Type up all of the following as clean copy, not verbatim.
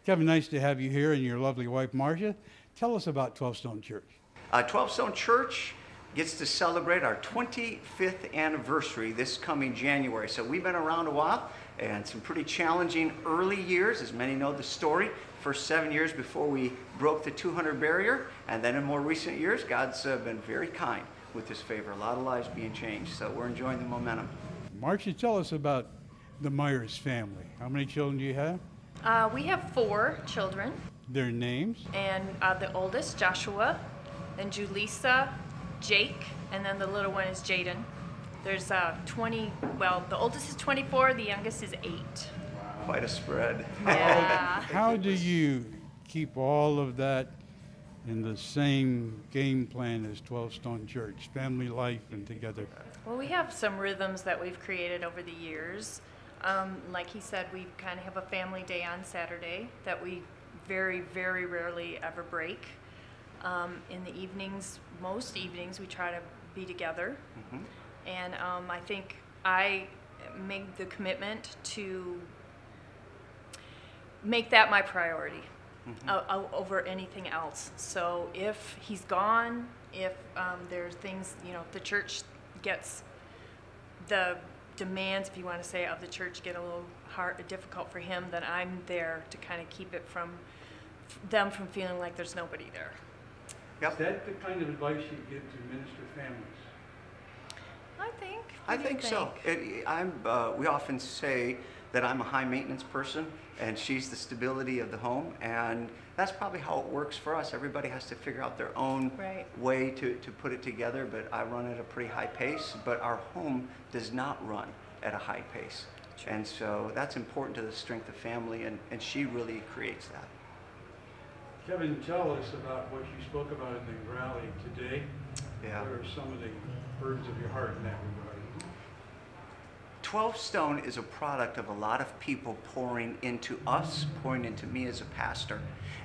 Kevin, nice to have you here and your lovely wife, Marcia. Tell us about 12 Stone Church. 12 Stone Church gets to celebrate our 25th anniversary this coming January. So we've been around a while and some pretty challenging early years, as many know the story. First 7 years before we broke the 200 barrier, and then in more recent years, God's been very kind with his favor. A lot of lives being changed, so we're enjoying the momentum. Marcia, tell us about the Myers family. How many children do you have? We have 4 children. Their names? And the oldest, Joshua, then Julissa, Jake, and then the little one is Jaden. There's the oldest is 24, the youngest is 8. Quite a spread. Yeah. How do you keep all of that in the same game plan as 12 Stone Church, family life and together? Well, we have some rhythms that we've created over the years. Like he said, we kind of have a family day on Saturday that we very, very rarely ever break. In the evenings, most evenings, we try to be together. Mm-hmm. And I think I made the commitment to make that my priority. Mm-hmm. Over anything else. So if he's gone, if there's things, if the church gets the demands, if you want to say, of the church get a little difficult for him, then I'm there to kind of keep it from them from feeling like there's nobody there. Yep. Is that the kind of advice you give to minister families? I think so. We often say that I'm a high maintenance person and she's the stability of the home, and that's probably how it works for us. Everybody has to figure out their own way to put it together, but I run at a pretty high pace, but our home does not run at a high pace. True. And so that's important to the strength of family, and she really creates that. Kevin, tell us about what you spoke about in the rally today. Yeah. What are some of the burdens of your heart in that regard? 12 Stone is a product of a lot of people pouring into us, pouring into me as a pastor.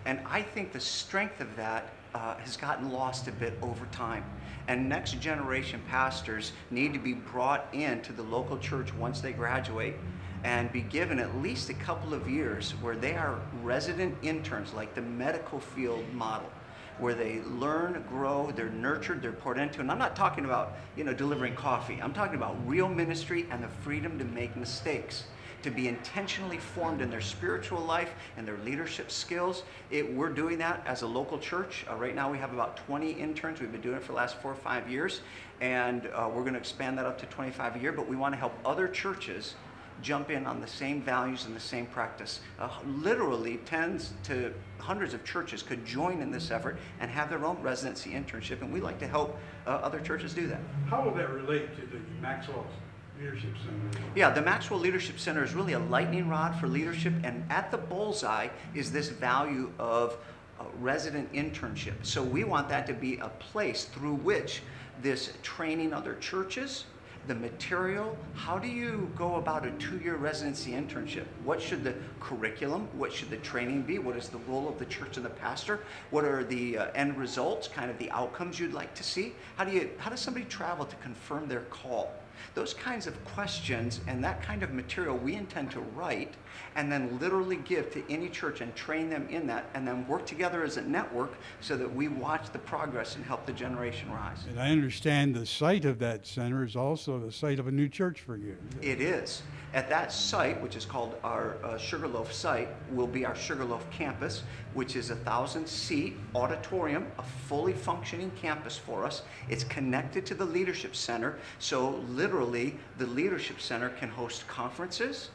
And I think the strength of that has gotten lost a bit over time. And next generation pastors need to be brought into the local church once they graduate and be given at least a couple of years where they are resident interns, like the medical field model, where they learn, grow, they're nurtured, they're poured into. And I'm not talking about, delivering coffee. I'm talking about real ministry and the freedom to make mistakes, to be intentionally formed in their spiritual life and their leadership skills. We're doing that as a local church. Right now we have about 20 interns. We've been doing it for the last 4 or 5 years. And we're going to expand that up to 25 a year. But we want to help other churches jump in on the same values and the same practice. Literally tens to hundreds of churches could join in this effort and have their own residency internship, and we like to help other churches do that. How will that relate to the Maxwell Leadership Center? Yeah, the Maxwell Leadership Center is really a lightning rod for leadership, and at the bullseye is this value of resident internship. So we want that to be a place through which this training other churches, the material, how do you go about a 2-year residency internship? What should the curriculum, what should the training be? What is the role of the church and the pastor? What are the end results, kind of the outcomes you'd like to see? How does somebody travel to confirm their call? Those kinds of questions and that kind of material we intend to write and then literally give to any church and train them in that, and then work together as a network so that we watch the progress and help the generation rise. And I understand the site of that center is also the site of a new church for you. It is. At that site, which is called our Sugarloaf site, will be our Sugarloaf campus, which is a 1,000-seat auditorium, a fully functioning campus for us. It's connected to the Leadership Center, so literally the Leadership Center can host conferences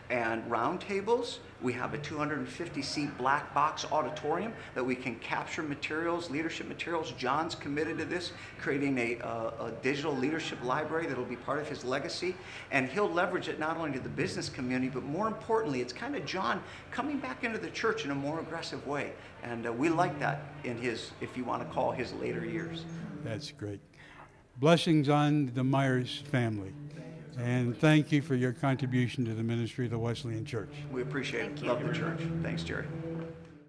and roundtables. We have a 250-seat black box auditorium that we can capture materials, leadership materials. John's committed to this, creating a digital leadership library that will be part of his legacy. And he'll leverage it not only to the business community, but more importantly, it's kind of John coming back into the church in a more aggressive way. And we like that in his, if you want to call his later years. That's great. Blessings on the Myers family. And thank you for your contribution to the ministry of the Wesleyan Church. We appreciate it. Love the church. Thanks, Jerry.